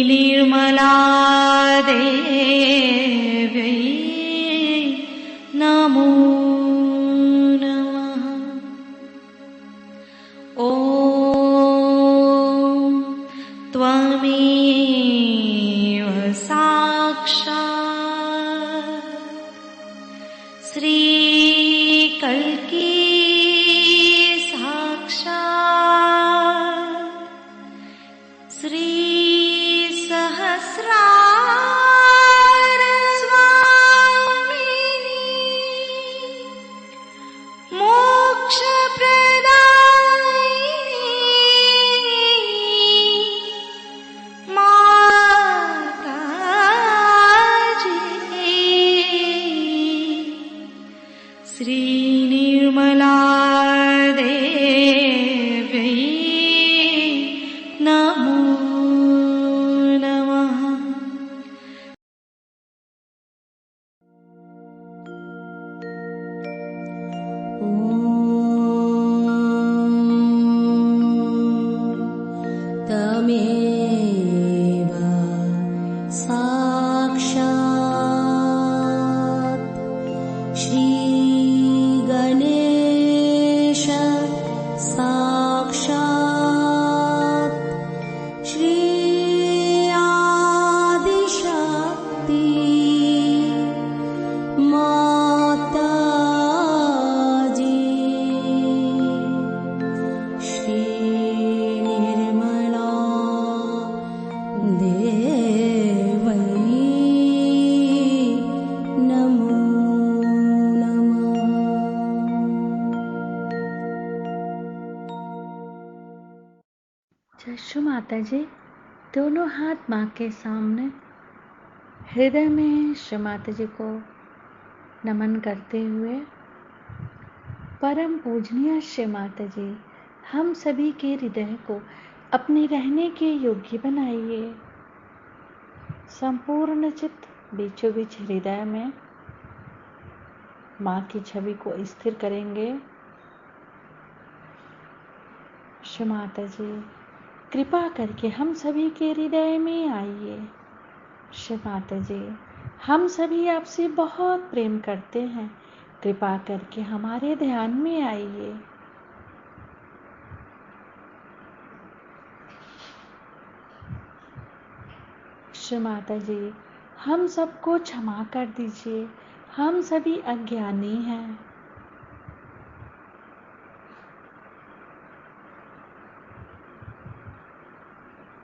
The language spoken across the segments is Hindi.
निर्मला देव्यै नमो नमः। ॐ त्वमेव साक्षात् श्रीकल्की निर्मला देव्यै नमो नमः। तमेव साक्षात् श्रीगणेश साक्षात् श्री आदिशक्ति माताजी श्री निर्मला देवै नमो नमः। जय श्री माता जी। दोनों हाथ माँ के सामने हृदय में श्री माता जी को नमन करते हुए, परम पूजनीय श्री माता जी, हम सभी के हृदय को अपने रहने के योग्य बनाइए। संपूर्ण चित्त बीचों बीच हृदय में माँ की छवि को स्थिर करेंगे। श्री माता जी, कृपा करके हम सभी के हृदय में आइए। श्री माता जी, हम सभी आपसे बहुत प्रेम करते हैं, कृपा करके हमारे ध्यान में आइए। श्री माता जी, हम सबको क्षमा कर दीजिए, हम सभी अज्ञानी हैं।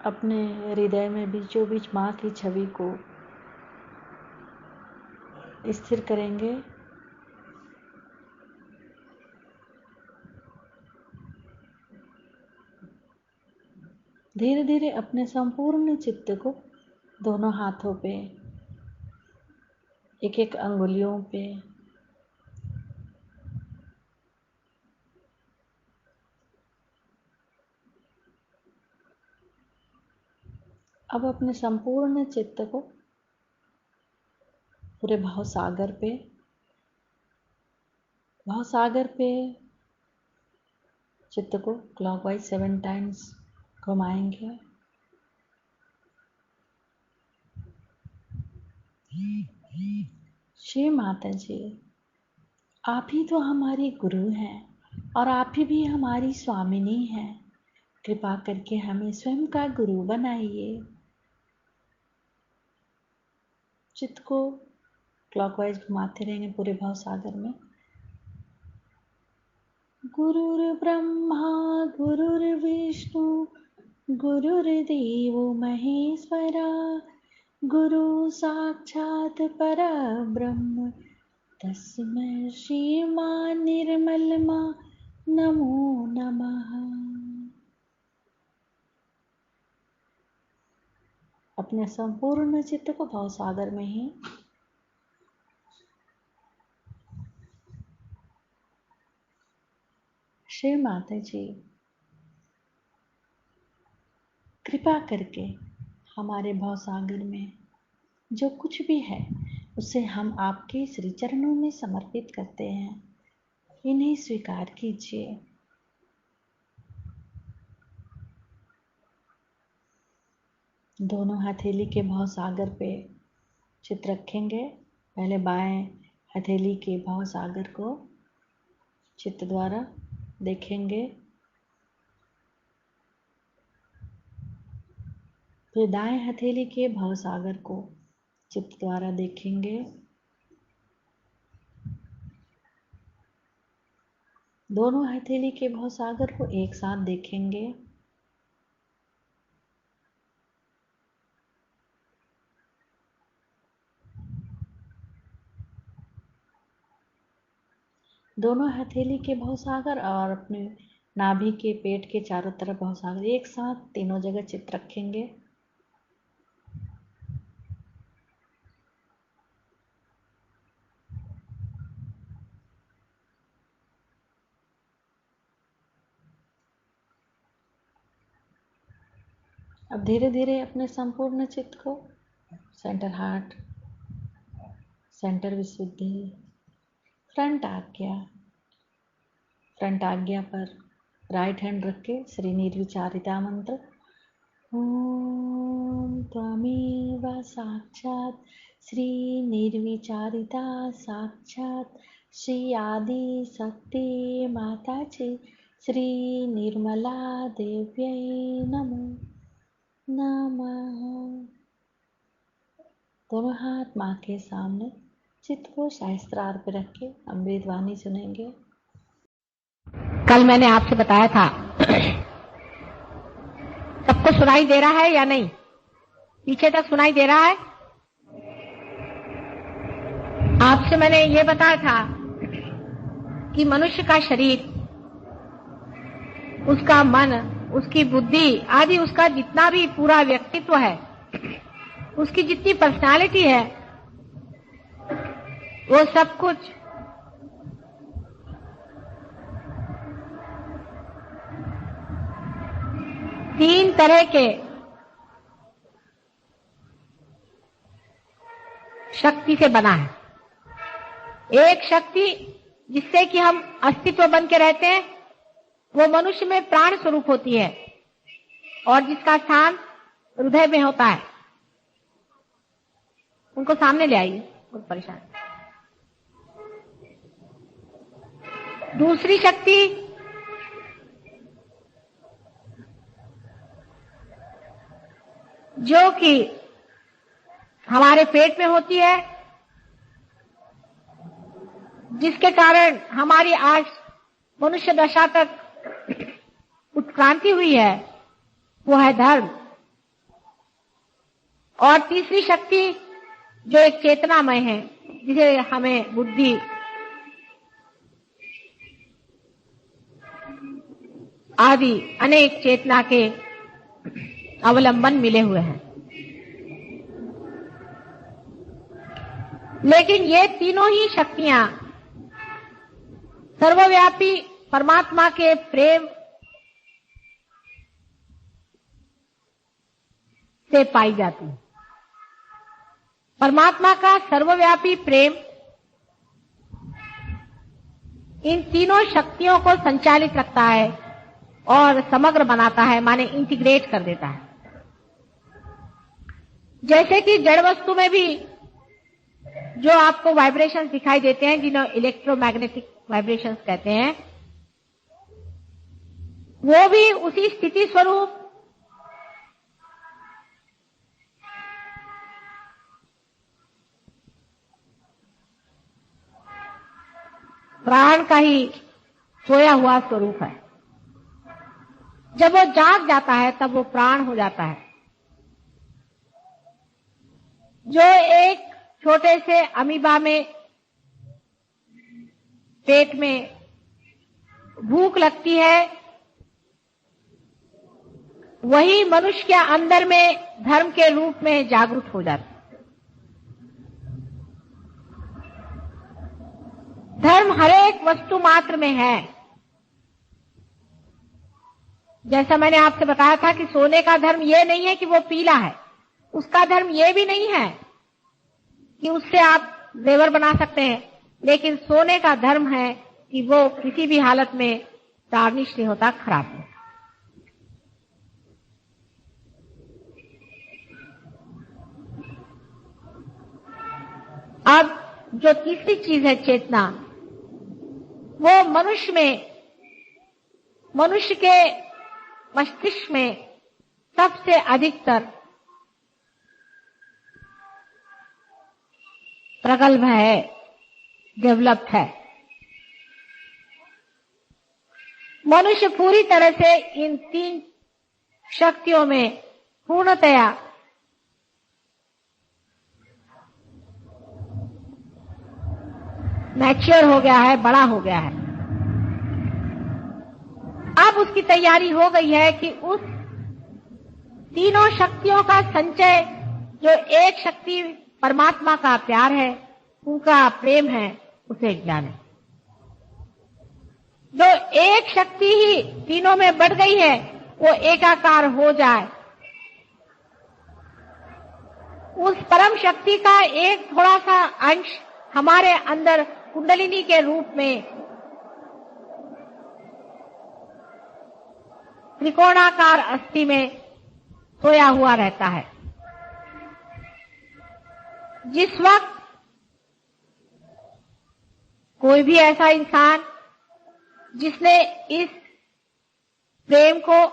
अपने हृदय में बीचों बीच माँ की छवि को स्थिर करेंगे। धीरे धीरे अपने संपूर्ण चित्त को दोनों हाथों पे, एक एक अंगुलियों पे अब अपने संपूर्ण चित्त को पूरे भवसागर पे चित्त को क्लॉकवाइज 7 टाइम्स घुमाएंगे। श्री माता जी, आप ही तो हमारी गुरु हैं और आप ही भी हमारी स्वामिनी हैं। कृपा करके हमें स्वयं का गुरु बनाइए। चित्त को क्लॉकवाइज घुमाते रहेंगे पूरे भवसागर में। गुरुर्ब्रह्मा गुरुर्विष्णु गुरुर्देवो महेश्वरा, गुरु साक्षात् परब्रह्म तस्मै श्री मां निर्मलमा नमो नमः। अपने संपूर्ण चित्त को भवसागर में ही श्री माता जी, कृपा करके हमारे भवसागर में जो कुछ भी है उसे हम आपके श्री चरणों में समर्पित करते हैं। इन्हें स्वीकार कीजिए। दोनों हथेली के भाव सागर पे चित रखेंगे। पहले बाएं हथेली के भाव सागर को चित्त द्वारा देखेंगे, फिर दाएं हथेली के भाव सागर को चित्त द्वारा देखेंगे। दोनों हथेली के भाव सागर को एक साथ देखेंगे। दोनों हथेली के भाव सागर और अपने नाभि के पेट के चारों तरफ भाव सागर एक साथ तीनों जगह चित्त रखेंगे। अब धीरे धीरे अपने संपूर्ण चित्त को सेंटर हार्ट, सेंटर विशुद्धि, फ्रंट आज्ञा पर राइट हैंड रख के श्री निर्विचारिता मंत्र ओम त्वमेव साक्षात् श्री निर्विचारिता साक्षात् श्री आदि शक्ति माताजी श्री निर्मला देव्यै नमो नमः। दोनों हाथ माँ के सामने चित्त को शास्त्रार पे रख के अमृत वाणी सुनेंगे। कल मैंने आपसे बताया था, सबको सुनाई दे रहा है या नहीं? पीछे तक सुनाई दे रहा है? आपसे मैंने ये बताया था कि मनुष्य का शरीर, उसका मन, उसकी बुद्धि आदि, उसका जितना भी पूरा व्यक्तित्व है, उसकी जितनी पर्सनालिटी है, वो सब कुछ तीन तरह के शक्ति से बना है। एक शक्ति जिससे कि हम अस्तित्व बन के रहते हैं, वो मनुष्य में प्राण स्वरूप होती है और जिसका स्थान हृदय में होता है। उनको सामने ले आइए, बहुत परेशान। दूसरी शक्ति जो कि हमारे पेट में होती है, जिसके कारण हमारी आज मनुष्य दशा तक उत्क्रांति हुई है, वो है धर्म। और तीसरी शक्ति जो एक चेतनामय है, जिसे हमें बुद्धि आदि अनेक चेतना के अवलंबन मिले हुए हैं। लेकिन ये तीनों ही शक्तियां सर्वव्यापी परमात्मा के प्रेम से पाई जाती है। परमात्मा का सर्वव्यापी प्रेम इन तीनों शक्तियों को संचालित रखता है और समग्र बनाता है, माने इंटीग्रेट कर देता है। जैसे कि जड़ वस्तु में भी जो आपको वाइब्रेशंस दिखाई देते हैं, जिन्हें इलेक्ट्रोमैग्नेटिक वाइब्रेशंस कहते हैं, वो भी उसी स्थिति स्वरूप प्राण का ही सोया हुआ स्वरूप है। जब वो जाग जाता है तब वो प्राण हो जाता है। जो एक छोटे से अमीबा में पेट में भूख लगती है, वही मनुष्य के अंदर में धर्म के रूप में जागरूक हो जाता है। धर्म हर एक वस्तु मात्र में है। जैसा मैंने आपसे बताया था कि सोने का धर्म ये नहीं है कि वो पीला है, उसका धर्म ये भी नहीं है कि उससे आप जेवर बना सकते हैं, लेकिन सोने का धर्म है कि वो किसी भी हालत में टार्निश नहीं होता, खराब नहीं होता। जो तीसरी चीज है चेतना, वो मनुष्य के मस्तिष्क में सबसे अधिकतर प्रगल्भ है, डेवलप्ड है। मनुष्य पूरी तरह से इन तीन शक्तियों में पूर्णतया मैच्योर हो गया है, बड़ा हो गया है। अब उसकी तैयारी हो गई है कि उस तीनों शक्तियों का संचय, जो एक शक्ति परमात्मा का प्यार है, उनका प्रेम है, उसे जाने। जो एक शक्ति ही तीनों में बढ़ गई है, वो एकाकार हो जाए। उस परम शक्ति का एक थोड़ा सा अंश हमारे अंदर कुंडलिनी के रूप में त्रिकोणाकार अस्थि में सोया हुआ रहता है। जिस वक्त कोई भी ऐसा इंसान जिसने इस प्रेम को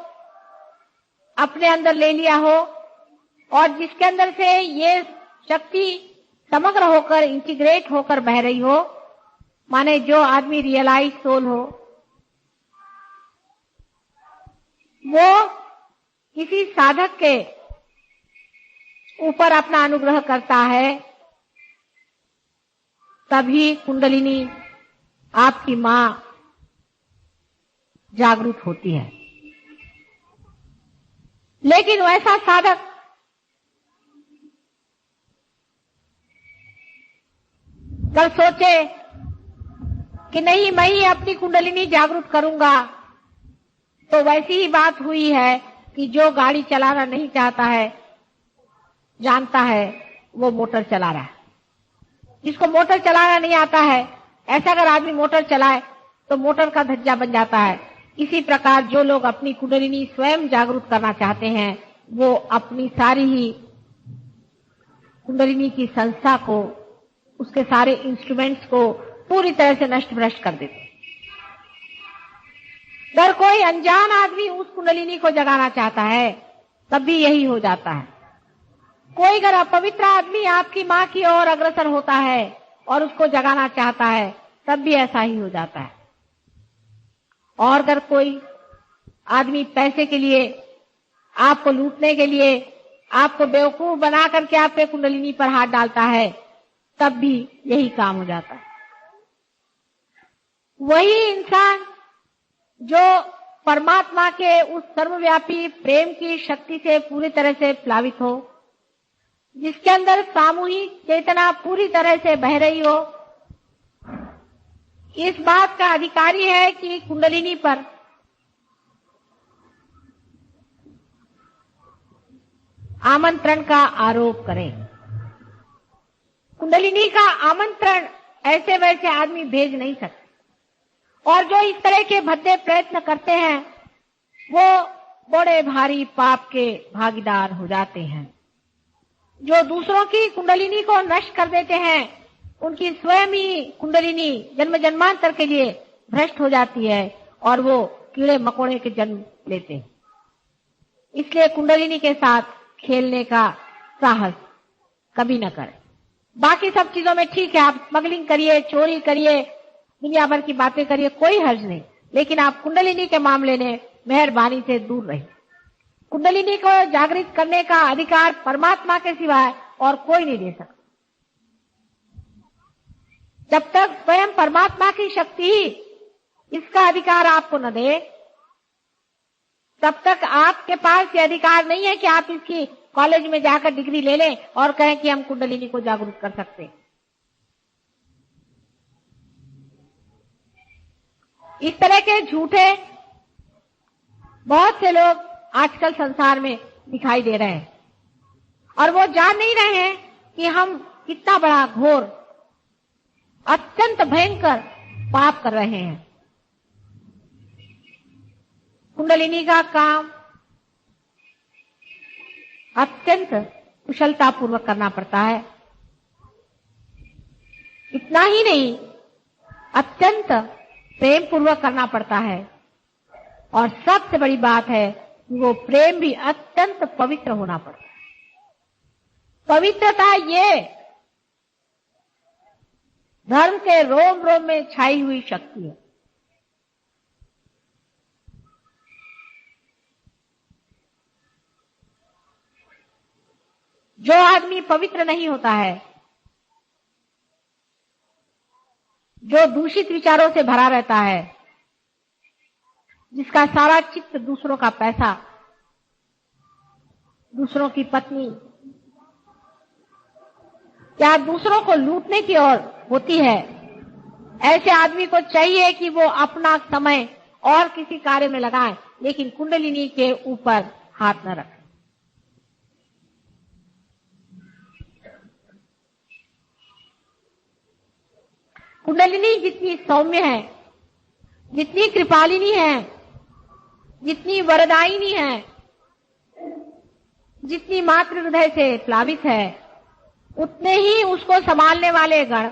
अपने अंदर ले लिया हो और जिसके अंदर से ये शक्ति समग्र होकर, इंटीग्रेट होकर बह रही हो, माने जो आदमी रियलाइज सोल हो, वो किसी साधक के ऊपर अपना अनुग्रह करता है, तभी कुंडलिनी आपकी मां जागृत होती है। लेकिन वैसा साधक कल सोचे कि नहीं, मैं ही अपनी कुंडलिनी जागृत करूंगा, तो वैसी ही बात हुई है कि जो गाड़ी चलाना नहीं चाहता है, जानता है वो मोटर चला रहा है। जिसको मोटर चलाना नहीं आता है, ऐसा अगर आदमी मोटर चलाए तो मोटर का धज्जा बन जाता है। इसी प्रकार जो लोग अपनी कुंडलिनी स्वयं जागृत करना चाहते हैं, वो अपनी सारी ही कुंडलिनी की संस्था को, उसके सारे इंस्ट्रूमेंट्स को पूरी तरह से नष्ट भ्रष्ट कर देते हैं। अगर कोई अनजान आदमी उस कुंडलिनी को जगाना चाहता है, तब भी यही हो जाता है। कोई अगर अपवित्र आदमी आपकी मां की ओर अग्रसर होता है और उसको जगाना चाहता है, तब भी ऐसा ही हो जाता है। और अगर कोई आदमी पैसे के लिए, आपको लूटने के लिए, आपको बेवकूफ बना करके आपके कुंडलिनी पर हाथ डालता है, तब भी यही काम हो जाता है। वही इंसान जो परमात्मा के उस सर्वव्यापी प्रेम की शक्ति से पूरी तरह से प्लावित हो, जिसके अंदर सामूहिक चेतना पूरी तरह से बह रही हो, इस बात का अधिकारी है कि कुंडलिनी पर आमंत्रण का आरोप करें। कुंडलिनी का आमंत्रण ऐसे वैसे आदमी भेज नहीं सकते, और जो इस तरह के भद्दे प्रयत्न करते हैं, वो बड़े भारी पाप के भागीदार हो जाते हैं। जो दूसरों की कुंडलिनी को नष्ट कर देते हैं, उनकी स्वयं ही कुंडलिनी जन्म जन्मांतर के लिए भ्रष्ट हो जाती है और वो कीड़े मकोड़े के जन्म लेते हैं। इसलिए कुंडलिनी के साथ खेलने का साहस कभी न करें। बाकी सब चीजों में ठीक है, आप स्मगलिंग करिए, चोरी करिए, दुनिया भर की बातें करिए, कोई हर्ज नहीं, लेकिन आप कुंडलिनी के मामले में मेहरबानी से दूर रहिए। कुंडलिनी को जागृत करने का अधिकार परमात्मा के सिवाय और कोई नहीं दे सकता। जब तक स्वयं परमात्मा की शक्ति ही इसका अधिकार आपको न दे, तब तक आपके पास ये अधिकार नहीं है कि आप इसकी कॉलेज में जाकर डिग्री ले लें और कहें कि हम कुंडलिनी को जागरूक कर सकते हैं। इस तरह के झूठे बहुत से लोग आजकल संसार में दिखाई दे रहे हैं, और वो जान नहीं रहे हैं कि हम कितना बड़ा घोर, अत्यंत भयंकर पाप कर रहे हैं। कुंडलिनी का काम अत्यंत कुशलता पूर्वक करना पड़ता है। इतना ही नहीं, अत्यंत प्रेम पूर्वक करना पड़ता है। और सबसे बड़ी बात है कि वो प्रेम भी अत्यंत पवित्र होना पड़ता है। पवित्रता ये धर्म के रोम रोम में छाई हुई शक्ति है। जो आदमी पवित्र नहीं होता है, जो दूषित विचारों से भरा रहता है, जिसका सारा चित्त दूसरों का पैसा, दूसरों की पत्नी या दूसरों को लूटने की ओर होती है, ऐसे आदमी को चाहिए कि वो अपना समय और किसी कार्य में लगाए, लेकिन कुंडलिनी के ऊपर हाथ न रखे। कुंडलिनी जितनी सौम्य है, जितनी कृपालिनी है, जितनी वरदायिनी है, जितनी मातृ हृदय से प्लावित है, उतने ही उसको संभालने वाले गण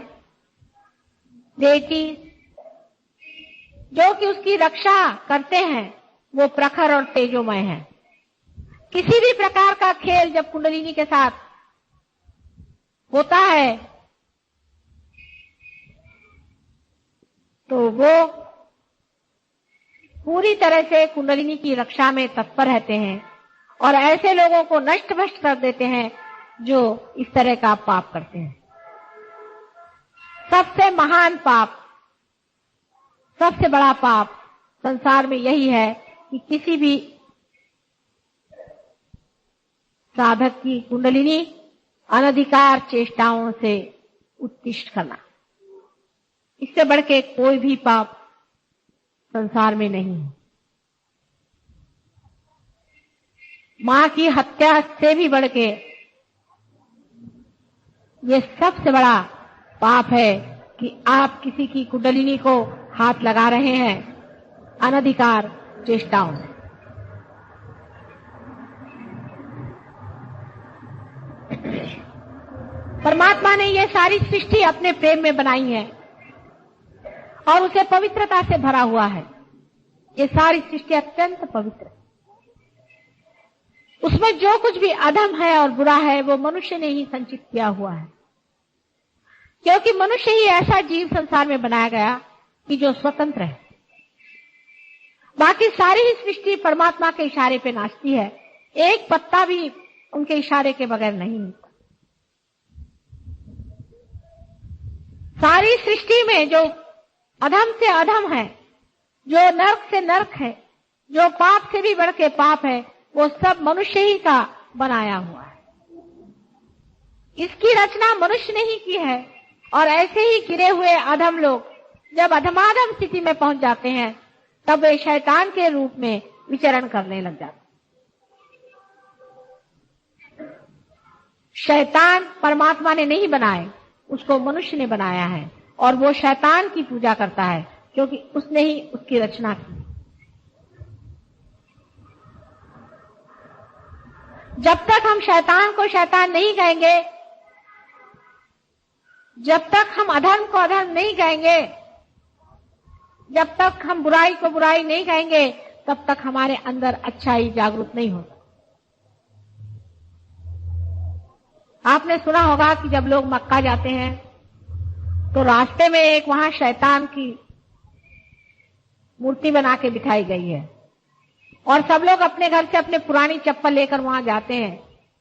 बेटी जो कि उसकी रक्षा करते हैं वो प्रखर और तेजोमय है। किसी भी प्रकार का खेल जब कुंडलिनी के साथ होता है तो वो पूरी तरह से कुंडलिनी की रक्षा में तत्पर रहते हैं और ऐसे लोगों को नष्ट भ्रष्ट कर देते हैं जो इस तरह का पाप करते हैं। सबसे महान पाप, सबसे बड़ा पाप संसार में यही है कि किसी भी साधक की कुंडलिनी अनधिकार चेष्टाओं से उत्तिष्ठ करना, इससे बढ़ के कोई भी पाप संसार में नहीं है। मां की हत्या से भी बढ़ के ये सबसे बड़ा पाप है कि आप किसी की कुंडलिनी को हाथ लगा रहे हैं अनधिकार चेष्टाओं से। परमात्मा ने ये सारी सृष्टि अपने प्रेम में बनाई है और उसे पवित्रता से भरा हुआ है। ये सारी सृष्टि अत्यंत पवित्र है। उसमें जो कुछ भी अधम है और बुरा है वो मनुष्य ने ही संचित किया हुआ है, क्योंकि मनुष्य ही ऐसा जीव संसार में बनाया गया कि जो स्वतंत्र है। बाकी सारी ही सृष्टि परमात्मा के इशारे पे नाचती है, एक पत्ता भी उनके इशारे के बगैर नहीं मिलता। सारी सृष्टि में जो अधम से अधम है, जो नर्क से नर्क है, जो पाप से भी बढ़ के पाप है, वो सब मनुष्य ही का बनाया हुआ है। इसकी रचना मनुष्य ने ही की है और ऐसे ही गिरे हुए अधम लोग जब अधमाधम स्थिति में पहुंच जाते हैं तब वे शैतान के रूप में विचरण करने लग जाते। शैतान परमात्मा ने नहीं बनाए, उसको मनुष्य ने बनाया है और वो शैतान की पूजा करता है क्योंकि उसने ही उसकी रचना की। जब तक हम शैतान को शैतान नहीं कहेंगे, जब तक हम अधर्म को अधर्म नहीं कहेंगे, जब तक हम बुराई को बुराई नहीं कहेंगे, तब तक हमारे अंदर अच्छाई जागृत नहीं होता। आपने सुना होगा कि जब लोग मक्का जाते हैं तो रास्ते में एक वहां शैतान की मूर्ति बना के बिठाई गई है और सब लोग अपने घर से अपने पुरानी चप्पल लेकर वहां जाते हैं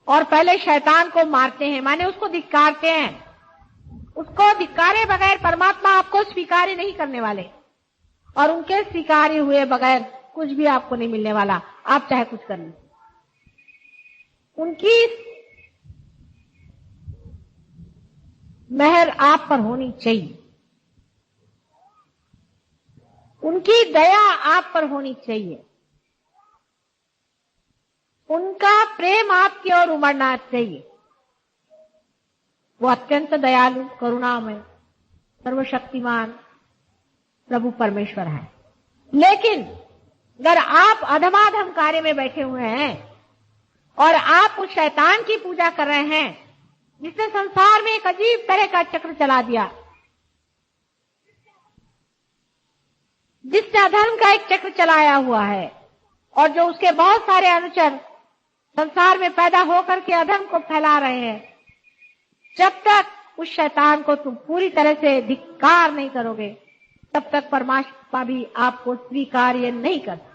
और पहले शैतान को मारते हैं, माने उसको धिक्कारते हैं। उसको धिक्कारे बगैर परमात्मा आपको स्वीकार नहीं करने वाले और उनके स्वीकार्य हुए बगैर कुछ भी आपको नहीं मिलने वाला, आप चाहे कुछ कर लीजिए। उनकी मेहर आप पर होनी चाहिए, उनकी दया आप पर होनी चाहिए, उनका प्रेम आपकी ओर उमड़ना चाहिए। वो अत्यंत दयालु, करुणामय, सर्वशक्तिमान प्रभु परमेश्वर है। लेकिन अगर आप अधमाधम कार्य में बैठे हुए हैं और आप उस शैतान की पूजा कर रहे हैं जिसने संसार में एक अजीब तरह का चक्र चला दिया, जिसने अधर्म का एक चक्र चलाया हुआ है और जो उसके बहुत सारे अनुचर संसार में पैदा होकर के अधर्म को फैला रहे हैं, जब तक उस शैतान को तुम पूरी तरह से धिक्कार नहीं करोगे, तब तक परमात्मा भी आपको स्वीकार्य नहीं करता।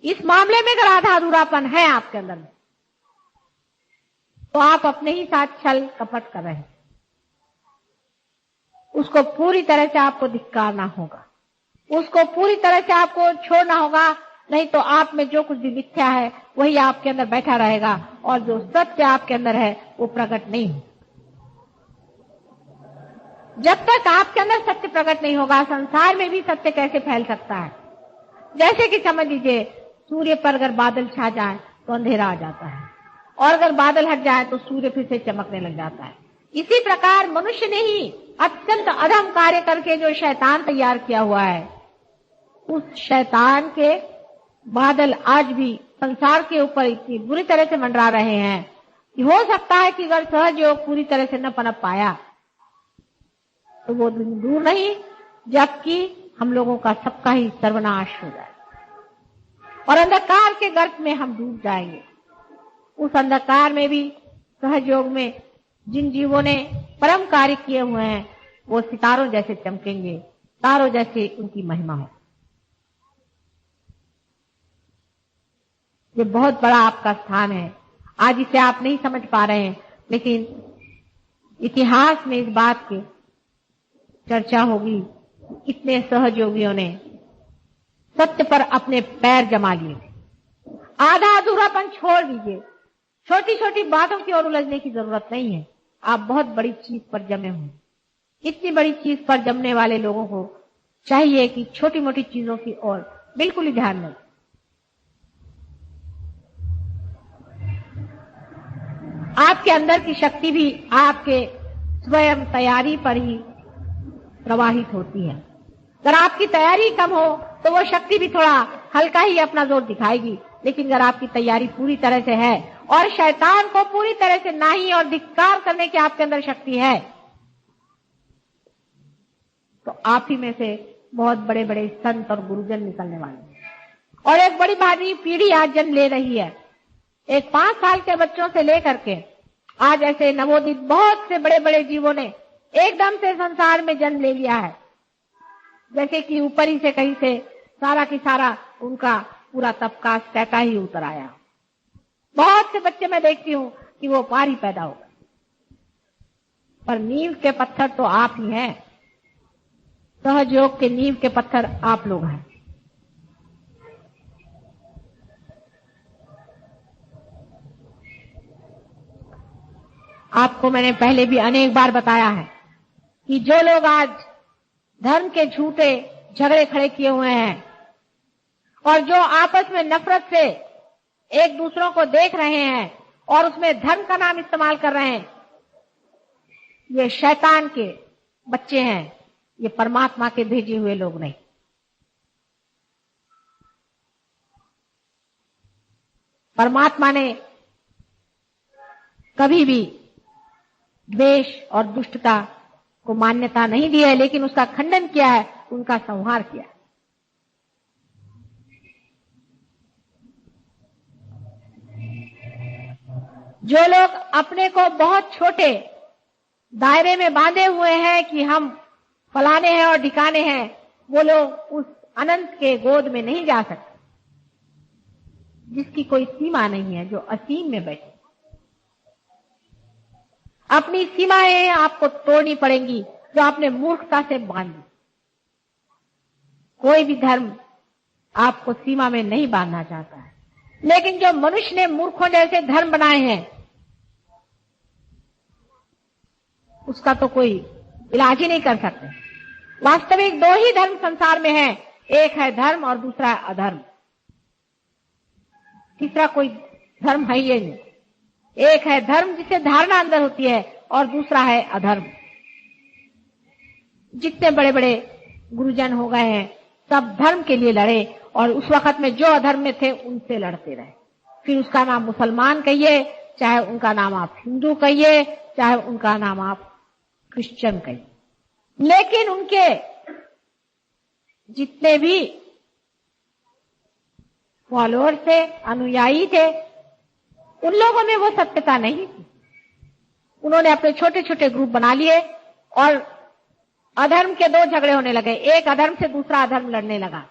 इस मामले में अगर आधा अधूरापन है आपके अंदर में, तो आप अपने ही साथ छल कपट कर रहे हैं। उसको पूरी तरह से आपको धिक्कारना होगा, उसको पूरी तरह से आपको छोड़ना होगा, नहीं तो आप में जो कुछ भी मिथ्या है वही आपके अंदर बैठा रहेगा और जो सत्य आपके अंदर है वो प्रकट नहीं हो। जब तक आपके अंदर सत्य प्रकट नहीं होगा, संसार में भी सत्य कैसे फैल सकता है। जैसे कि समझ लीजिए, सूर्य पर अगर बादल छा जाए तो अंधेरा आ जाता है, और अगर बादल हट जाए तो सूर्य फिर से चमकने लग जाता है। इसी प्रकार मनुष्य ने ही अत्यंत अधम कार्य करके जो शैतान तैयार किया हुआ है, उस शैतान के बादल आज भी संसार के ऊपर इतनी बुरी तरह से मंडरा रहे हैं कि हो सकता है कि अगर सहयोग पूरी तरह से न पनप पाया तो वो दिन दूर नहीं जबकि हम लोगों का सबका ही सर्वनाश हो जाए और अंधकार के गर्त में हम डूब जाएंगे। उस अंधकार में भी सहयोग में जिन जीवों ने परम कार्य किए हुए हैं वो सितारों जैसे चमकेंगे, तारों जैसे उनकी महिमा हो। ये बहुत बड़ा आपका स्थान है। आज इसे आप नहीं समझ पा रहे हैं, लेकिन इतिहास में इस बात की चर्चा होगी। कितने सहयोगियों ने सत्य पर अपने पैर जमा लिए। आधा अधूरापन छोड़ दीजिए, छोटी छोटी बातों की ओर उलझने की जरूरत नहीं है। आप बहुत बड़ी चीज पर जमे हुए। इतनी बड़ी चीज पर जमने वाले लोगों को चाहिए कि छोटी मोटी चीजों की ओर बिल्कुल ही ध्यान न। आपके अंदर की शक्ति भी आपके स्वयं तैयारी पर ही प्रवाहित होती है। अगर आपकी तैयारी कम हो तो वो शक्ति भी थोड़ा हल्का ही अपना जोर दिखाएगी, लेकिन अगर आपकी तैयारी पूरी तरह से है और शैतान को पूरी तरह से नाही और धिक्कार करने की आपके अंदर शक्ति है, तो आप ही में से बहुत बड़े बड़े संत और गुरुजन निकलने वाले हैं। और एक बड़ी भारी पीढ़ी आज जन्म ले रही है। एक 5 साल के बच्चों से लेकर के आज ऐसे नवोदित बहुत से बड़े बड़े जीवों ने एकदम से संसार में जन्म ले लिया है, जैसे कि ऊपर ही से कहीं से सारा की सारा उनका पूरा तबका स्टैका ही उतर आया। बहुत से बच्चे मैं देखती हूँ कि वो पार ही पैदा हो गए, पर नींव के पत्थर तो आप ही हैं। सहयोग के नींव के पत्थर आप लोग हैं। आपको मैंने पहले भी अनेक बार बताया है कि जो लोग आज धर्म के झूठे झगड़े खड़े किए हुए हैं और जो आपस में नफरत से एक दूसरों को देख रहे हैं और उसमें धर्म का नाम इस्तेमाल कर रहे हैं, ये शैतान के बच्चे हैं, ये परमात्मा के भेजे हुए लोग नहीं। परमात्मा ने कभी भी द्वेष और दुष्टता को मान्यता नहीं दी है, लेकिन उसका खंडन किया है, उनका संहार किया। जो लोग अपने को बहुत छोटे दायरे में बांधे हुए हैं कि हम फलाने हैं और ठिकाने हैं, वो लोग उस अनंत के गोद में नहीं जा सकते जिसकी कोई सीमा नहीं है, जो असीम में बैठे। अपनी सीमाएं आपको तोड़नी पड़ेंगी जो आपने मूर्खता से बांधी। कोई भी धर्म आपको सीमा में नहीं बांधना चाहता है, लेकिन जो मनुष्य ने मूर्खों जैसे धर्म बनाए हैं उसका तो कोई इलाज ही नहीं कर सकते। वास्तविक 2 ही धर्म संसार में है, एक है धर्म और दूसरा है अधर्म। तीसरा कोई धर्म है ही नहीं। एक है धर्म जिसे धारणा अंदर होती है और दूसरा है अधर्म। जितने बड़े बड़े गुरुजन हो गए हैं सब धर्म के लिए लड़े और उस वक्त में जो अधर्म में थे उनसे लड़ते रहे। फिर उसका नाम मुसलमान कहिए, चाहे उनका नाम आप हिंदू कहिए, चाहे उनका नाम आप क्रिश्चियन कहिए, लेकिन उनके जितने भी फॉलोअर थे, अनुयायी थे, उन लोगों में वो सत्यता नहीं थी। उन्होंने अपने छोटे छोटे ग्रुप बना लिए और अधर्म के दो झगड़े होने लगे। एक अधर्म से दूसरा अधर्म लड़ने लगा।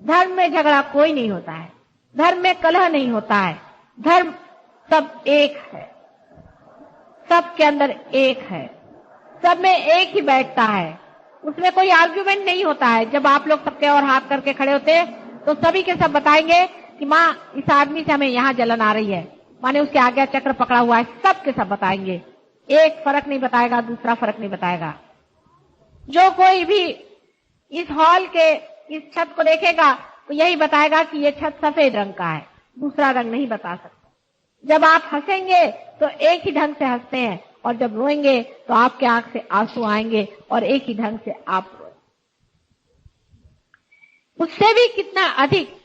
धर्म में झगड़ा कोई नहीं होता है, धर्म में कलह नहीं होता है। धर्म सब एक है, सबके अंदर एक है, सब में एक ही बैठता है। उसमें कोई आर्ग्यूमेंट नहीं होता है। जब आप लोग सबके और हाथ करके खड़े होते हैं तो सभी के सब बताएंगे कि माँ इस आदमी से हमें यहाँ जलन आ रही है, माने उसके आज्ञा चक्र पकड़ा हुआ है, सब के सब बताएंगे। एक फर्क नहीं बताएगा, दूसरा फर्क नहीं बताएगा। जो कोई भी इस हॉल के इस छत को देखेगा तो यही बताएगा कि ये छत सफेद रंग का है, दूसरा रंग नहीं बता सकता। जब आप हंसेंगे तो एक ही ढंग से हंसते हैं, और जब रोएंगे तो आपके आंख से आंसू आएंगे और एक ही ढंग से आप रोएंगे। उससे भी कितना अधिक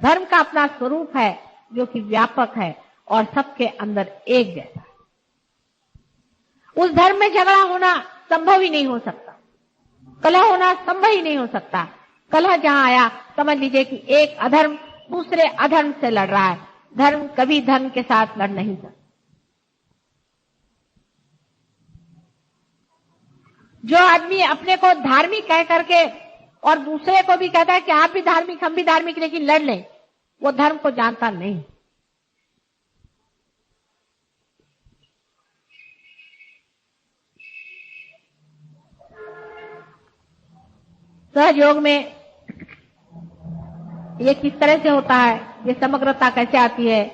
धर्म का अपना स्वरूप है जो कि व्यापक है और सबके अंदर एक जैसा है। उस धर्म में झगड़ा होना संभव ही नहीं हो सकता, कलह होना संभव ही नहीं हो सकता। कलह जहां आया समझ लीजिए कि एक अधर्म दूसरे अधर्म से लड़ रहा है। धर्म कभी धर्म के साथ लड़ नहीं सकता। जो आदमी अपने को धार्मिक कह करके और दूसरे को भी कहता है कि आप भी धार्मिक हम भी धार्मिक लेकिन लड़ लें, वो धर्म को जानता नहीं। सहयोग में ये किस तरह से होता है, ये समग्रता कैसे आती है,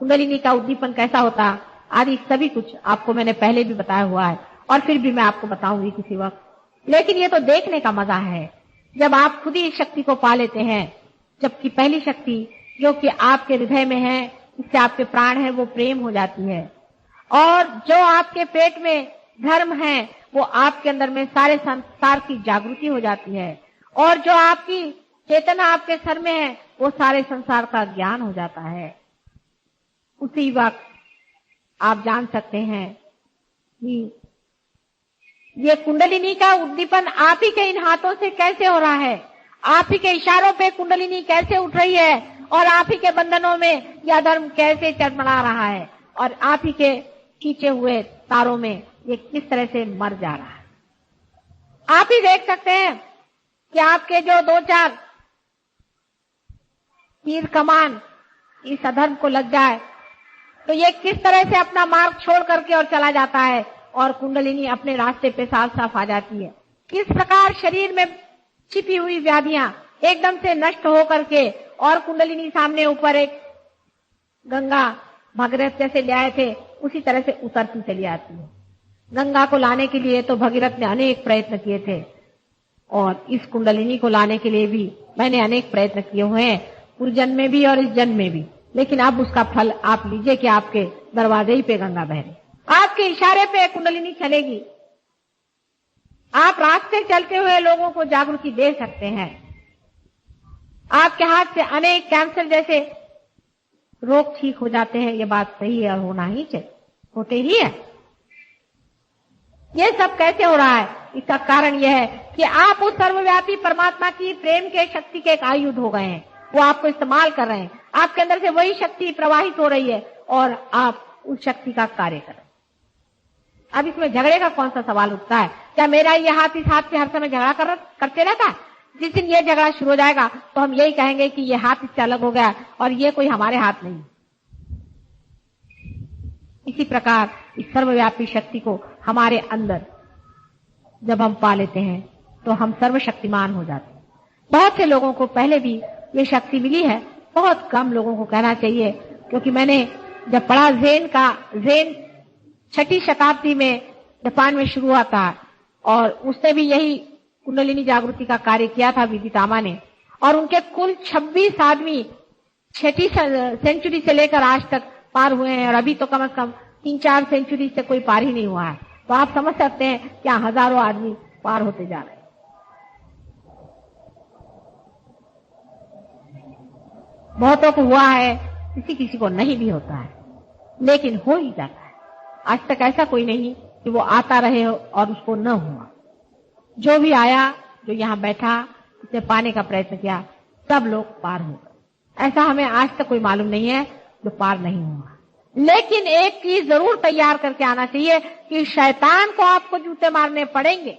कुंडलिनी का उद्दीपन कैसा होता, आदि सभी कुछ आपको मैंने पहले भी बताया हुआ है और फिर भी मैं आपको बताऊंगी किसी वक्त। लेकिन ये तो देखने का मजा है जब आप खुद ही इस शक्ति को पा लेते हैं। जबकि पहली शक्ति जो कि आपके हृदय में है, इससे आपके प्राण है, वो प्रेम हो जाती है। और जो आपके पेट में धर्म है वो आपके अंदर में सारे संसार की जागृति हो जाती है। और जो आपकी चेतना आपके सर में है वो सारे संसार का ज्ञान हो जाता है। उसी वक्त आप जान सकते हैं कि ये कुंडलिनी का उद्दीपन आप ही के इन हाथों से कैसे हो रहा है, आप ही के इशारों पे कुंडलिनी कैसे उठ रही है और आप ही के बंधनों में यह धर्म कैसे चरमरा रहा है और आप ही के खींचे हुए तारों में ये किस तरह से मर जा रहा है। आप ही देख सकते हैं कि आपके जो दो चार तीर कमान इस अधर्म को लग जाए तो ये किस तरह से अपना मार्ग छोड़ करके और चला जाता है और कुंडलिनी अपने रास्ते पे साफ साफ आ जाती है। किस प्रकार शरीर में छिपी हुई व्याधियां एकदम से नष्ट हो करके और कुंडलिनी सामने ऊपर एक गंगा भगीरथ जैसे ले आए थे उसी तरह से उतरती चली आती है। गंगा को लाने के लिए तो भगीरथ ने अनेक प्रयत्न किए थे और इस कुंडलिनी को लाने के लिए भी मैंने अनेक प्रयत्न किए हुए हैं, पूर्व जन्म में भी और इस जन्म में भी। लेकिन अब उसका फल आप लीजिए कि आपके दरवाजे ही पे गंगा बह रही, आपके इशारे पे कुंडलिनी चलेगी। आप रास्ते चलते हुए लोगों को जागृति दे सकते हैं। आपके हाथ से अनेक कैंसर जैसे रोग ठीक हो जाते हैं। ये बात सही है और होना ही चाहिए, होते ही है। ये सब कैसे हो रहा है? इसका कारण यह है कि आप उस सर्वव्यापी परमात्मा की प्रेम के शक्ति के एक आयुध हो गए हैं। वो आपको इस्तेमाल कर रहे हैं, आपके अंदर से वही शक्ति प्रवाहित हो रही है और आप उस शक्ति का कार्य कर रहे हैं। अब इसमें झगड़े का कौन सा सवाल उठता है? क्या मेरा ये हाथ इस हाथ से हर समय झगड़ा करते रहता है? जिस दिन ये झगड़ा शुरू हो जाएगा तो हम यही कहेंगे कि ये हाथ इससे अलग हो गया और ये कोई हमारे हाथ नहीं। इसी प्रकार इस सर्वव्यापी शक्ति को हमारे अंदर जब हम पा लेते हैं तो हम सर्वशक्तिमान हो जाते हैं। बहुत से लोगों को पहले भी ये शक्ति मिली है, बहुत कम लोगों को कहना चाहिए, क्योंकि मैंने जब पढ़ा ज़ेन 6ठी शताब्दी में जापान में शुरू हुआ था और उसने भी यही कुंडलिनी जागृति का कार्य किया था विदितामा ने। और उनके कुल 26 आदमी 6ठी सेंचुरी से लेकर आज तक पार हुए हैं और अभी तो कम से कम 3-4 सेंचुरी से कोई पार ही नहीं हुआ है। तो आप समझ सकते हैं क्या हजारों आदमी पार होते जा रहे हैं। बहुतों को हुआ है, किसी को नहीं भी होता है, लेकिन हो ही जाता है। आज तक ऐसा कोई नहीं कि वो आता रहे और उसको न हुआ। जो भी आया, जो यहाँ बैठा, उसे पाने का प्रयत्न किया, सब लोग पार हो गए। ऐसा हमें आज तक कोई मालूम नहीं है जो पार नहीं हुआ। लेकिन एक चीज जरूर तैयार करके आना चाहिए कि शैतान को आपको जूते मारने पड़ेंगे,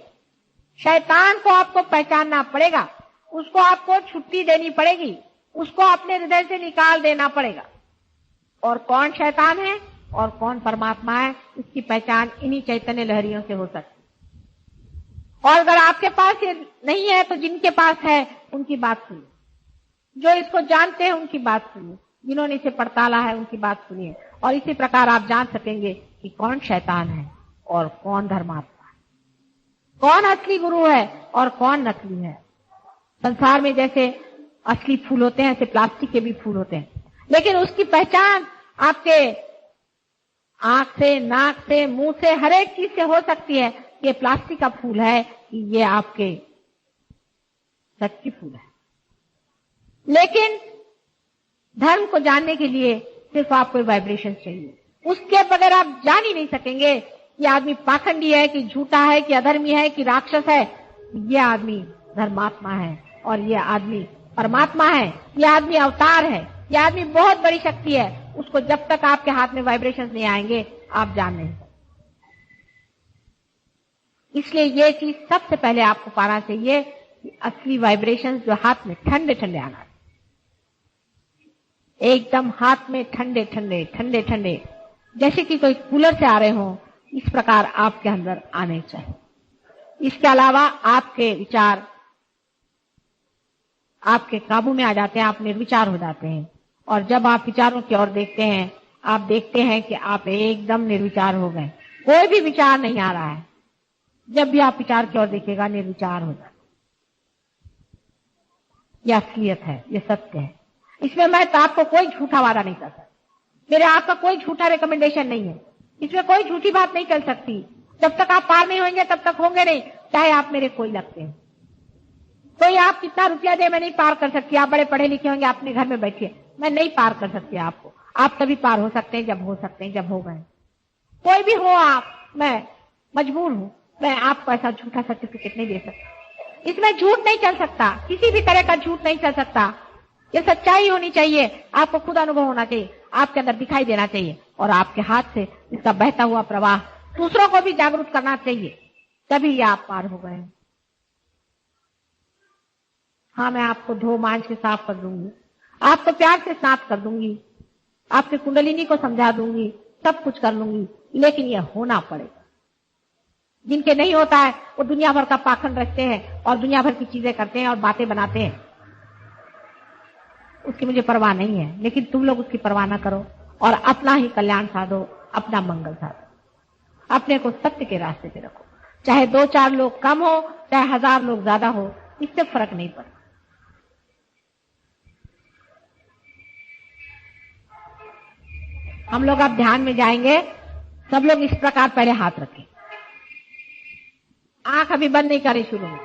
शैतान को आपको पहचानना पड़ेगा, उसको आपको छुट्टी देनी पड़ेगी, उसको अपने हृदय से निकाल देना पड़ेगा। और कौन शैतान है और कौन परमात्मा है, इसकी पहचान इन्हीं चैतन्य लहरियों से हो सकती है। और अगर आपके पास ये नहीं है तो जिनके पास है उनकी बात सुनिए, जो इसको जानते हैं उनकी बात सुनिए, जिन्होंने इसे पड़ताला है उनकी बात सुनिए, और इसी प्रकार आप जान सकेंगे कि कौन शैतान है और कौन धर्मात्मा है, कौन असली गुरु है और कौन नकली है। संसार में जैसे असली फूल होते हैं ऐसे प्लास्टिक के भी फूल होते हैं, लेकिन उसकी पहचान आपके आंख से, नाक से, मुंह से, हर एक चीज से हो सकती है। ये प्लास्टिक का फूल है कि ये आपके सच्ची फूल है। लेकिन धर्म को जानने के लिए सिर्फ आपको वाइब्रेशन चाहिए, उसके बगैर आप जान ही नहीं सकेंगे ये आदमी पाखंडी है कि झूठा है कि अधर्मी है कि राक्षस है। ये आदमी धर्मात्मा है और ये आदमी परमात्मा है, ये आदमी अवतार है, ये आदमी बहुत बड़ी शक्ति है। उसको जब तक आपके हाथ में वाइब्रेशंस नहीं आएंगे आप जान नहीं सकते। इसलिए ये चीज सबसे पहले आपको पाना चाहिए कि असली वाइब्रेशंस जो हाथ में ठंडे ठंडे आना, एकदम हाथ में ठंडे ठंडे ठंडे ठंडे, जैसे कि कोई कूलर से आ रहे हो, इस प्रकार आपके अंदर आने चाहिए। इसके अलावा आपके विचार आपके काबू में आ जाते हैं, आप निर्विचार हो जाते हैं। और जब आप विचारों की ओर देखते हैं, आप देखते हैं कि आप एकदम निर्विचार हो गए, कोई भी विचार नहीं आ रहा है। जब भी आप विचार की ओर देखेगा निर्विचार हो जाए। यह असलियत है, यह सत्य है। इसमें मैं तो आपको कोई झूठा वादा नहीं कर सकता, मेरे आपका कोई झूठा रिकमेंडेशन नहीं है, इसमें कोई झूठी बात नहीं चल सकती। जब तक आप पार नहीं होंगे तब तक होंगे नहीं, चाहे आप मेरे कोई लगते हैं। कोई आप कितना रुपया दे, मैं नहीं पार कर सकती। आप बड़े पढ़े लिखे होंगे, अपने घर में बैठिए, मैं नहीं पार कर सकती आपको। आप तभी पार हो सकते हैं जब हो सकते हैं, जब हो गए। कोई भी हो आप, मैं मजबूर हूं, मैं आपको ऐसा झूठा सर्टिफिकेट नहीं दे सकता। इसमें झूठ नहीं चल सकता, किसी भी तरह का झूठ नहीं चल सकता। ये सच्चाई होनी चाहिए, आपको खुद अनुभव होना चाहिए, आपके अंदर दिखाई देना चाहिए, और आपके हाथ से इसका बहता हुआ प्रवाह दूसरों को भी जागरूक करना चाहिए, तभी आप पार हो गए। हाँ, मैं आपको धो मांझ के साफ कर दूंगी, आपको प्यार से साफ कर दूंगी, आपके कुंडलिनी को समझा दूंगी, सब कुछ कर लूंगी, लेकिन यह होना पड़ेगा। जिनके नहीं होता है वो दुनिया भर का पाखंड रखते हैं और दुनिया भर की चीजें करते हैं और बातें बनाते हैं, उसकी मुझे परवाह नहीं है। लेकिन तुम लोग उसकी परवाह ना करो और अपना ही कल्याण साधो, अपना मंगल साधो, अपने को सत्य के रास्ते पे रखो। चाहे 2-4 लोग कम हो, चाहे 1000 लोग ज्यादा हो, इससे फर्क नहीं पड़ता। हम लोग अब ध्यान में जाएंगे। सब लोग इस प्रकार पहले हाथ रखें, आंख अभी बंद नहीं करें शुरू में।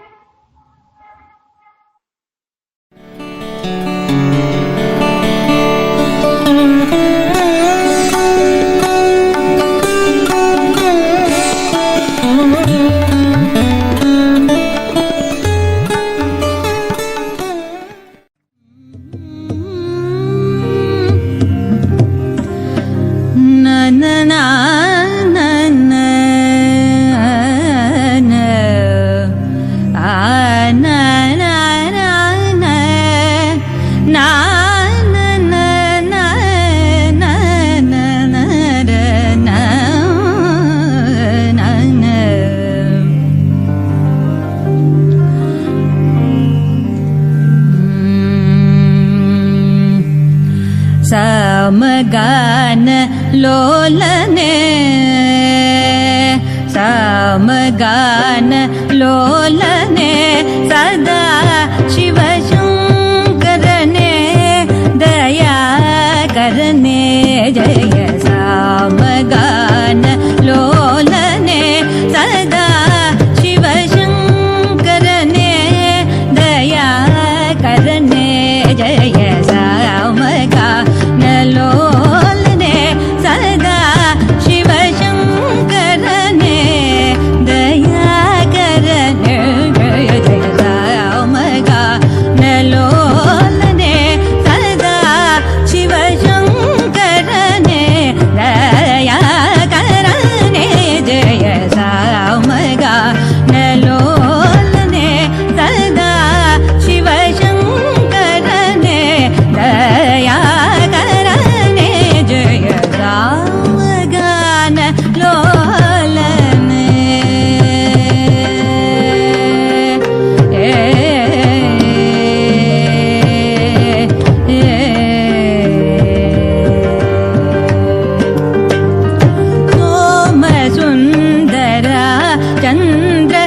समगान लोलने, समगान लोलने, सदा शिव शंकरने दया करने। जय समगान लोलने, सदा शिव शंकरने दया करने। जय समगान लोलने, सदा शिव शंकरने दया करने। जय जय लोलने सोम सुंदर चंद्र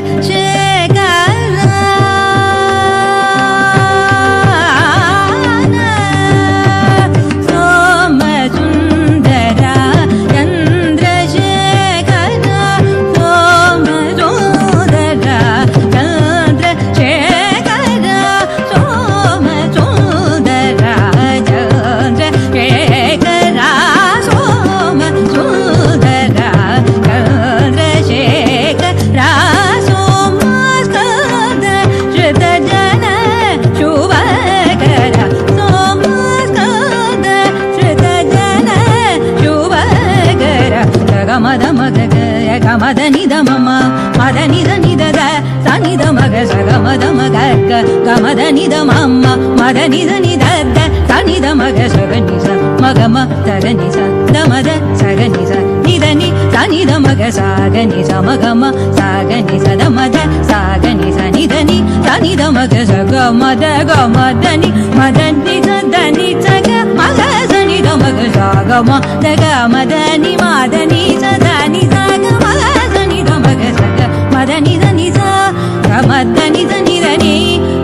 मदनि द मम मदनि द नि द सनि द मग सग मद मग गमदनि द मम मदनि द नि द सनि द मग सग नि स मग म द नि स द मद सग नि स नि द नि सनि द मग साग नि स मग म साग नि स द मद साग नि स नि द नि सनि द मग सग मद ग मद नि स द नि स ग मग स नि द मग साग म द ग मद नि स द नि स ग मदनि धनि सा गमदनि धनि धनि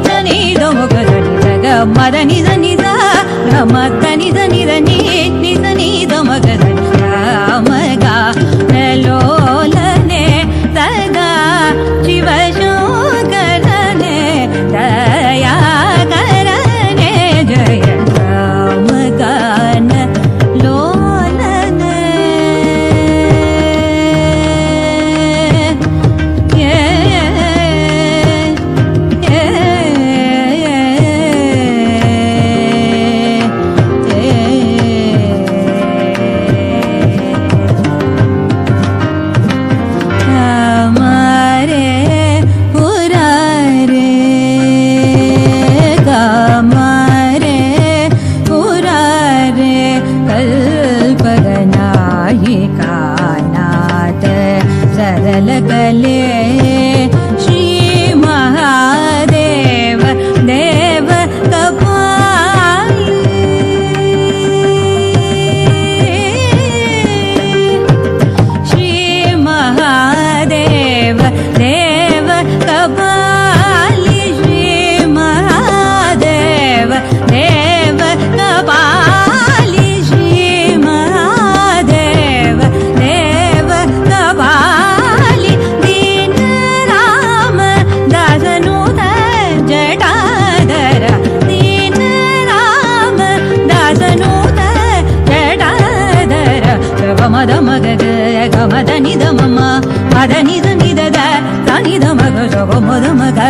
धनि दमग धनि ग मदनि धनि सा गमदनि धनि धनि नि धनि दमग धनि मगा लोलने सदा शिव शंकरने दया करने जय राम गान लोलने मद मग गमदनि द मम मदनि धनि द सनि द मग सग मद मग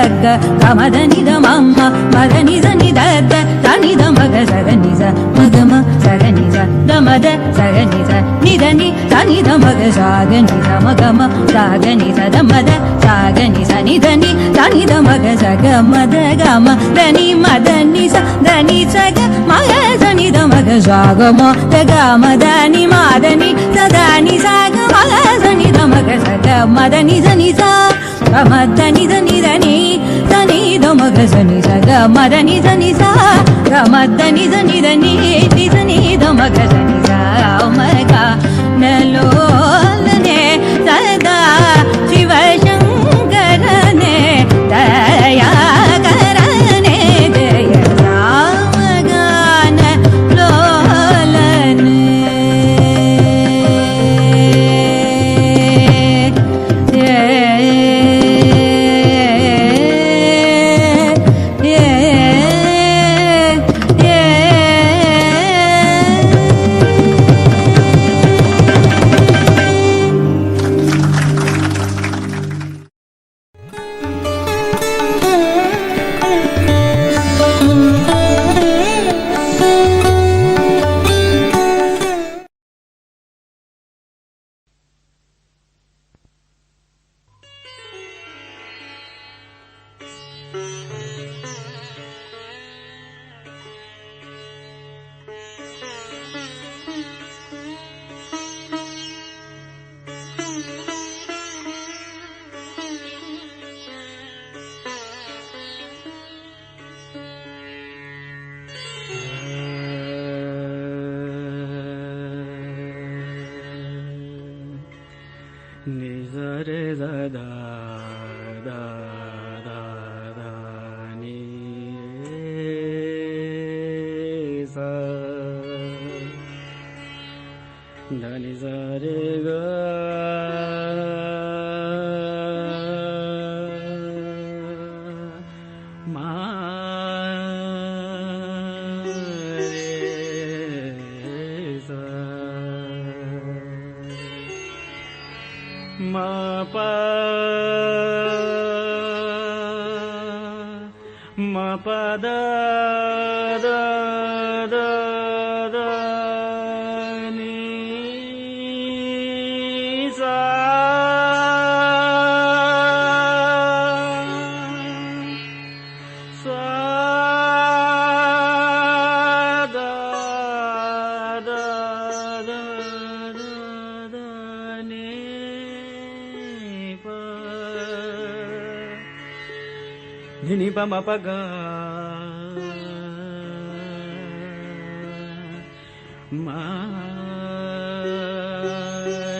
गमदनि द मम मदनि धनि द सनि द मग सग नि स मग म सग नि स द मद सग नि स नि द नि सनि द मग साग नि स मग म साग नि स द मद साग नि स नि द नि सनि द मग सग मद ग म द नि मद नि स द नि स ग मग स नि द मग साग म द ग म द नि म द नि स द नि स ग मग स नि द मग सग मद नि स नि स ग म द नि स नि द नि स नि द मग स नि स ग म द नि स नि स ग म द नि स नि द नि स नि द मग स नि स म ग न लोलने सदा शिव शंकरने दया करने जय राम गान लोलने ni sa re sa da da da da ni sa da ni sa re ga ma ma pa da da da da ni sa sa da da da da ni ni pa ma pa ga ma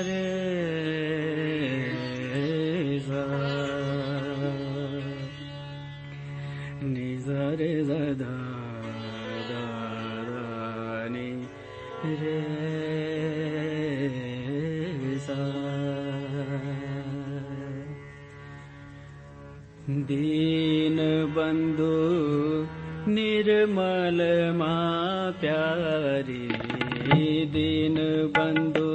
re sa ni sa re sa da da da ni re sa दीन बंधु निर्मल माँ प्यारी दीन बंधु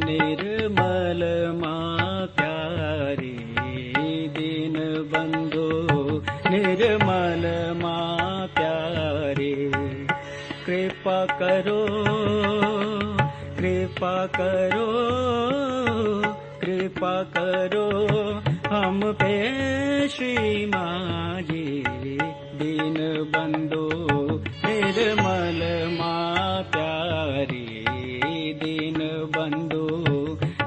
निर्मल माँ प्यारी दीन बंधु निर्मल माँ प्यारी कृपा करो कृपा करो कृपा करो हम पे श्री माँ जी दीन बंधु निर्मल माँ प्यारी दीन बंधु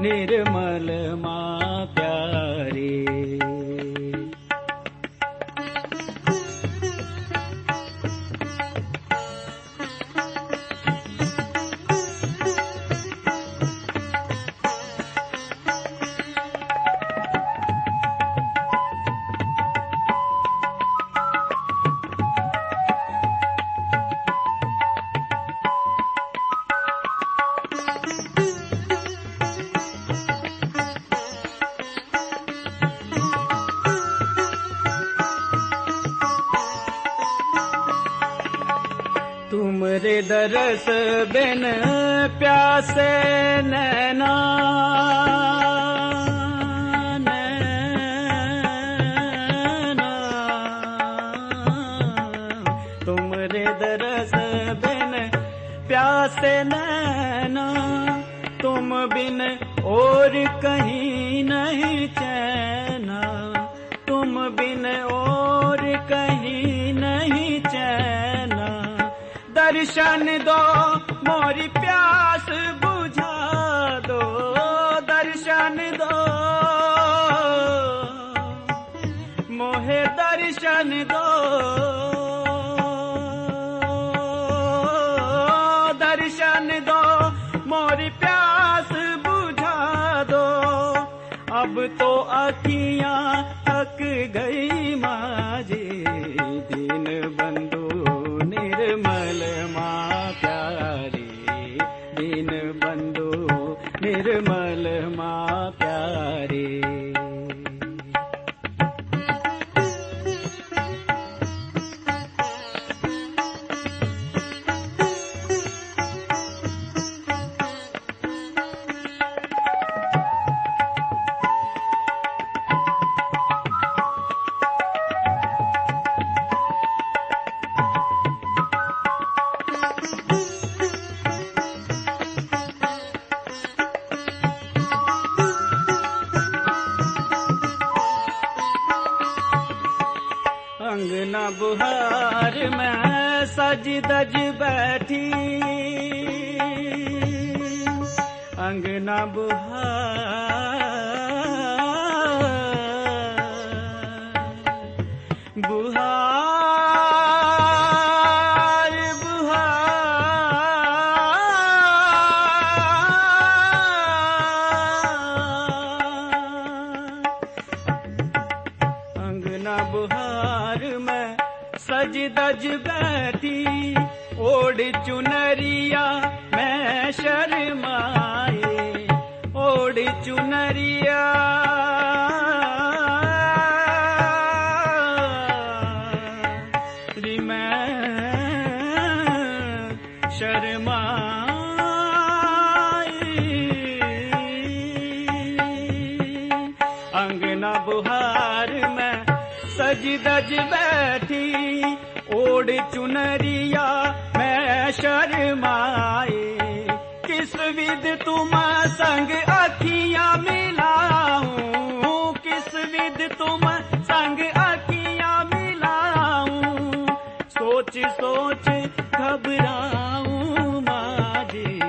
निर्मल माँ प्यारी तुमरे दरस बिन प्यासे नैना नैना तुमरे दरस बिन प्यासे नैना तुम बिन और कहीं नहीं चैना तुम बिन और कहीं नहीं चैना दर्शन दो मोरी प्यास बुझा दो दर्शन दो मोहे दर्शन दो दर्शन दो मोरी प्यास बुझा दो अब तो अखियां थक गई माजी दीन बंधु निर्मल माँ प्यारी दीन बंधु निर्मल माँ प्यारी अंगना बुहार में सज दज बैठी अंगना बुहार बुहार बुहार सज दज बैठी ओढ़ चुनरिया मैं शर्माए, ओढ़ चुनरिया री मैं शर्माए। अंगना बुहार में सज दज बैठी ओढ़ चुनरिया मैं शर्माए। किस विध तुम संग अखियां मिलाऊं, किस विध तुम संग अखियां मिलाऊं। सोच सोच घबराऊं माजी,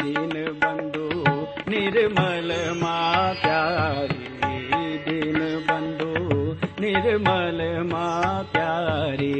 दीन बंधु निर्मल माँ प्यारी, दीन बंधु निर्मल माँ प्यारी।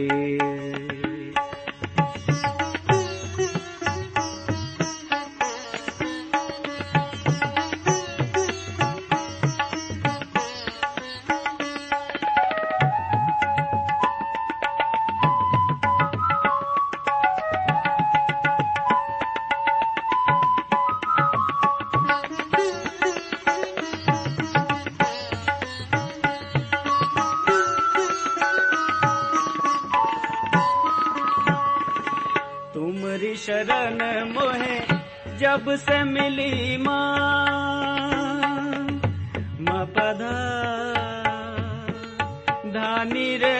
तुम्हारी शरण मोहे जब से मिली माँ पधा धानी रे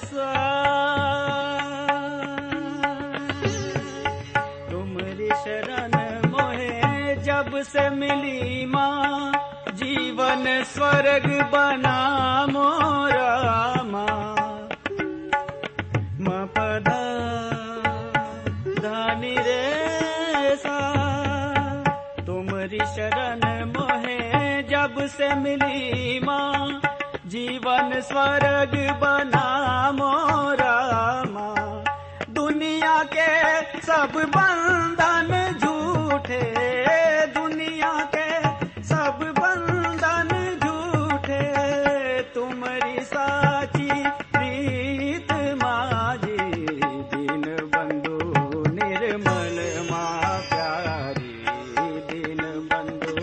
सा। तुम्हारी शरण मोहे जब से मिली माँ, जीवन स्वर्ग बना मोरा माँ। पदा धानी रे सा, तुम्हारी शरण मोहे जब से मिली माँ, जीवन स्वर्ग बना मोरा माँ। दुनिया के सब बंधन झूठे, दुनिया के सब बंधन झूठे, तुम्हारी साची प्रीत माजी, दीन बंधु निर्मल माँ प्यारी, दीन बंधु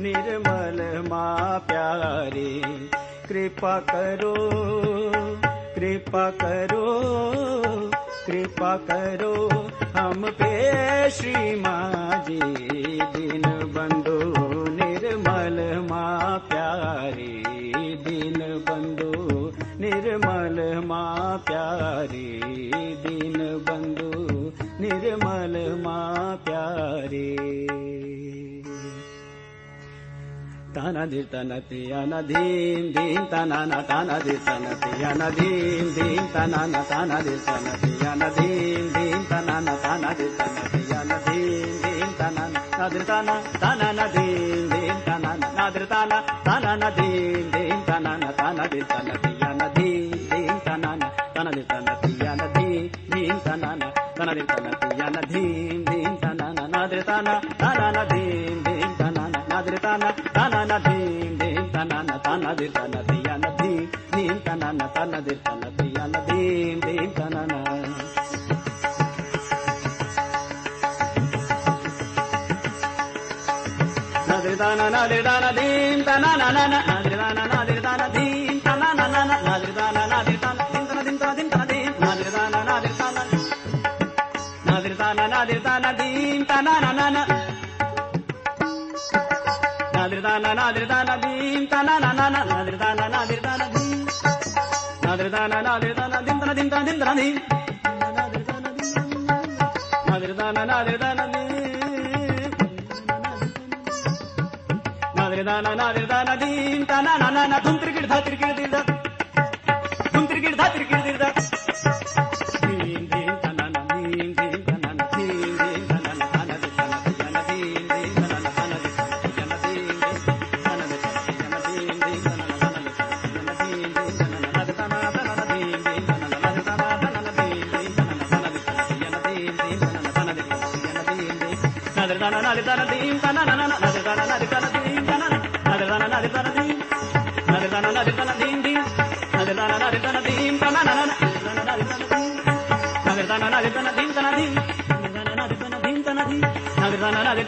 निर्मल माँ प्यारी। कृपा करो कृपा करो कृपा करो हम पे श्री माँ जी, दीन बंधु निर्मल माँ प्यारी, दीन बंधु निर्मल माँ प्यारी, दीन बंधु निर्मल माँ प्यारी। ताना दी तना तिया न धीम धीम तना न ताना दी तना तिया न धीम धीम तना न ताना दी तना तिया न धीम धीम तना न ताना दी तना तिया न धीम धीम तना नादर तना ताना न धीम धीम तना नादर तना ताना न धीम धीम तना न ताना दी तना तिया न धीम धीम तना न ताना दी तना तिया न धीम धीम तना न ताना दी तना तिया न धीम धीम तना न नादर तना ताना न धीम धीम तना न नादर तना ताना न धीम धीम तना न ताना दी तना तिया न धीम धीम तना न ताना दी तना तिया न धीम धीम तना न। Nadridana nadridana dim tana na na na nadridana nadridana dim tana na na na nadridana nadridana dim tana dim tana dim tana dim nadridana nadridana nadridana nadridana dim tana na na na nadridana nadridana dim tana na na na nadridana nadridana dim nadridana nadridana dim tana dim tana dim tana dim nadridana nadridana dim nadridana nadridana dim tana na na na dhum tirkid dha tirkid dirda dhum tirkid dha tirkid dirda dim dim tana na dim dim tana na dim dim tana na tana de tana tana dim dim tana na tana de tana dim dim tana de tana dim dim tana na tana de tana dim dim tana na tana tana dim dim tana na tana tana dim dim tana na tana de tana dim dim tana na tana de tana dim dim nadridana nadridana dim tana na na nadridana nadridana dim tana nadridana nadridana dim nadridana nadridana dim dim nadridana nadridana dim tana na na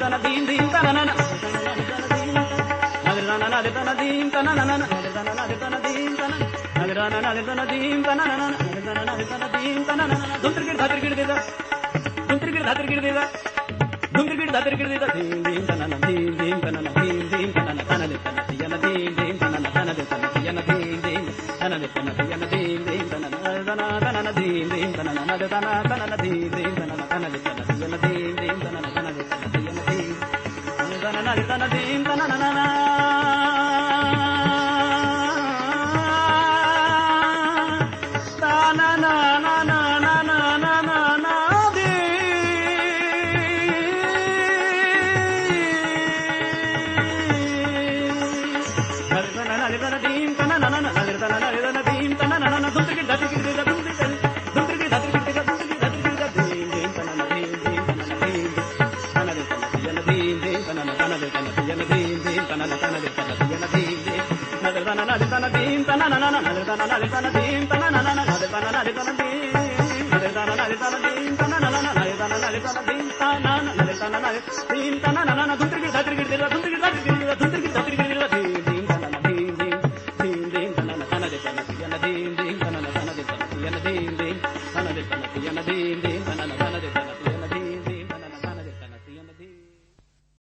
na